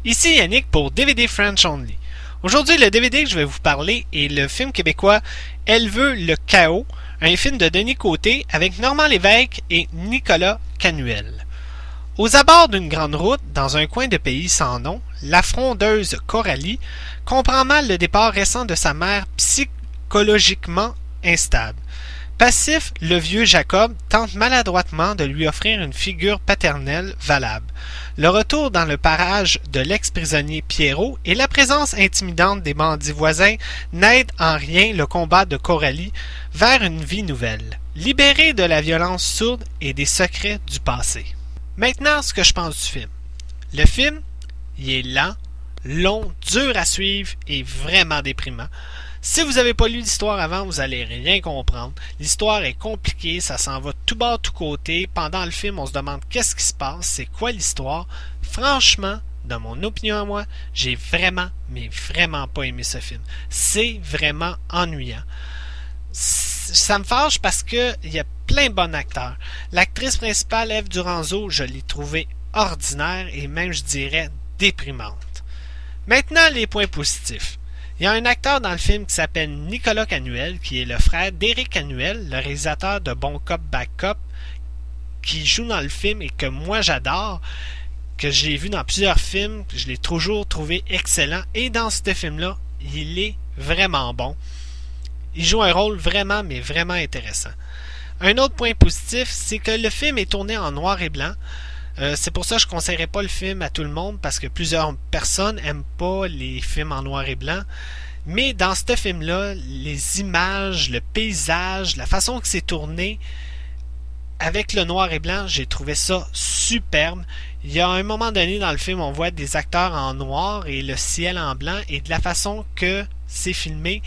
Ici Yannick pour DVD French Only. Aujourd'hui, le DVD que je vais vous parler est le film québécois Elle veut le chaos, un film de Denis Côté avec Normand Lévesque et Nicolas Canuel. Aux abords d'une grande route, dans un coin de pays sans nom, la frondeuse Coralie comprend mal le départ récent de sa mère psychologiquement instable. Passif, le vieux Jacob tente maladroitement de lui offrir une figure paternelle valable. Le retour dans le parage de l'ex-prisonnier Pierrot et la présence intimidante des bandits voisins n'aident en rien le combat de Coralie vers une vie nouvelle, libérée de la violence sourde et des secrets du passé. Maintenant, ce que je pense du film. Le film, il est lent, long, dur à suivre et vraiment déprimant. Si vous n'avez pas lu l'histoire avant, vous allez rien comprendre. L'histoire est compliquée, ça s'en va tout bas, tout côté. Pendant le film, on se demande qu'est-ce qui se passe, c'est quoi l'histoire. Franchement, dans mon opinion à moi, j'ai vraiment, mais vraiment pas aimé ce film. C'est vraiment ennuyant. Ça me fâche parce que il y a plein de bons acteurs. L'actrice principale, Ève Duranzeau, je l'ai trouvée ordinaire et même, je dirais, déprimante. Maintenant, les points positifs. Il y a un acteur dans le film qui s'appelle Nicolas Canuel, qui est le frère d'Éric Canuel, le réalisateur de Bon Cop, Bad Cop, qui joue dans le film et que moi j'adore, que j'ai vu dans plusieurs films, je l'ai toujours trouvé excellent, et dans ce film-là, il est vraiment bon. Il joue un rôle vraiment, mais vraiment intéressant. Un autre point positif, c'est que le film est tourné en noir et blanc. C'est pour ça que je ne conseillerais pas le film à tout le monde parce que plusieurs personnes n'aiment pas les films en noir et blanc. Mais dans ce film-là, les images, le paysage, la façon que c'est tourné avec le noir et blanc, j'ai trouvé ça superbe. Il y a un moment donné dans le film, on voit des acteurs en noir et le ciel en blanc et de la façon que c'est filmé,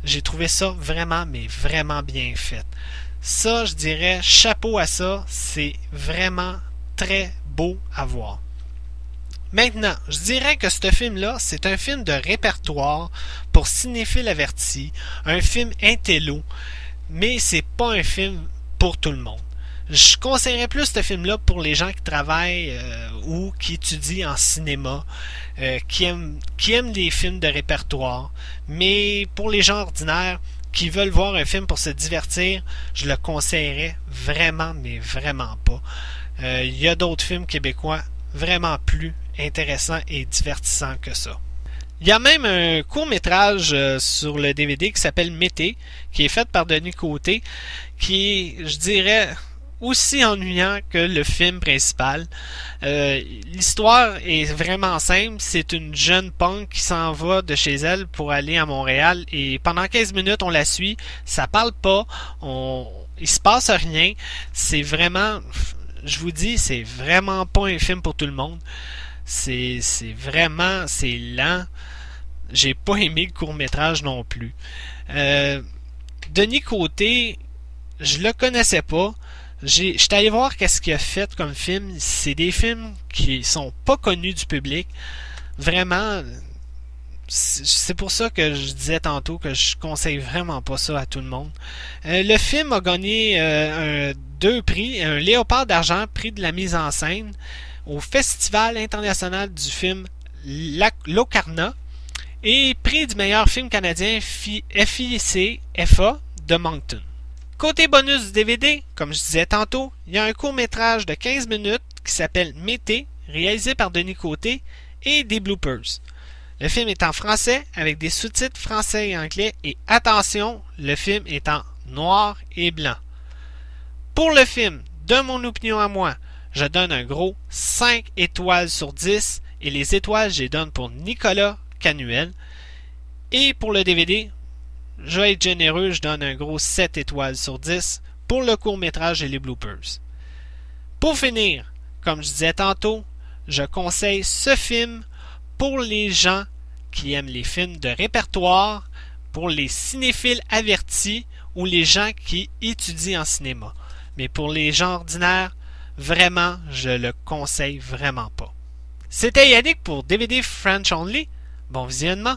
j'ai trouvé ça vraiment, mais vraiment bien fait. Ça, je dirais, chapeau à ça, c'est vraiment très beau à voir. Maintenant, je dirais que ce film-là, c'est un film de répertoire pour cinéphiles avertis, un film intello, mais c'est pas un film pour tout le monde. Je conseillerais plus ce film-là pour les gens qui travaillent ou qui étudient en cinéma, qui aiment les films de répertoire, mais pour les gens ordinaires qui veulent voir un film pour se divertir, je le conseillerais vraiment, mais vraiment pas. Il y a d'autres films québécois vraiment plus intéressants et divertissants que ça. Il y a même un court-métrage sur le DVD qui s'appelle Mété, qui est fait par Denis Côté, qui est, je dirais, aussi ennuyant que le film principal. L'histoire est vraiment simple. C'est une jeune punk qui s'en va de chez elle pour aller à Montréal et pendant 15 minutes, on la suit. Ça parle pas. Il se passe rien. C'est vraiment... Je vous dis, c'est vraiment pas un film pour tout le monde. C'est lent. J'ai pas aimé le court-métrage non plus. Denis Côté, je le connaissais pas. J'étais allé voir qu'est-ce qu'il a fait comme film. C'est des films qui sont pas connus du public. Vraiment, c'est pour ça que je disais tantôt que je conseille vraiment pas ça à tout le monde. Le film a gagné deux prix, un Léopard d'argent, prix de la mise en scène, au Festival international du film Locarno, et prix du meilleur film canadien FICFA de Moncton. Côté bonus du DVD, comme je disais tantôt, il y a un court-métrage de 15 minutes qui s'appelle Mété, réalisé par Denis Côté, et des bloopers. Le film est en français avec des sous-titres français et anglais et attention, le film est en noir et blanc. Pour le film, de mon opinion à moi, je donne un gros 5 étoiles sur 10 et les étoiles, je les donne pour Nicolas Canuel. Et pour le DVD, je vais être généreux, je donne un gros 7 étoiles sur 10 pour le court-métrage et les bloopers. Pour finir, comme je disais tantôt, je conseille ce film pour les gens qui aiment les films de répertoire, pour les cinéphiles avertis ou les gens qui étudient en cinéma. Mais pour les gens ordinaires, vraiment, je le conseille vraiment pas. C'était Yannick pour DVD French Only. Bon visionnement!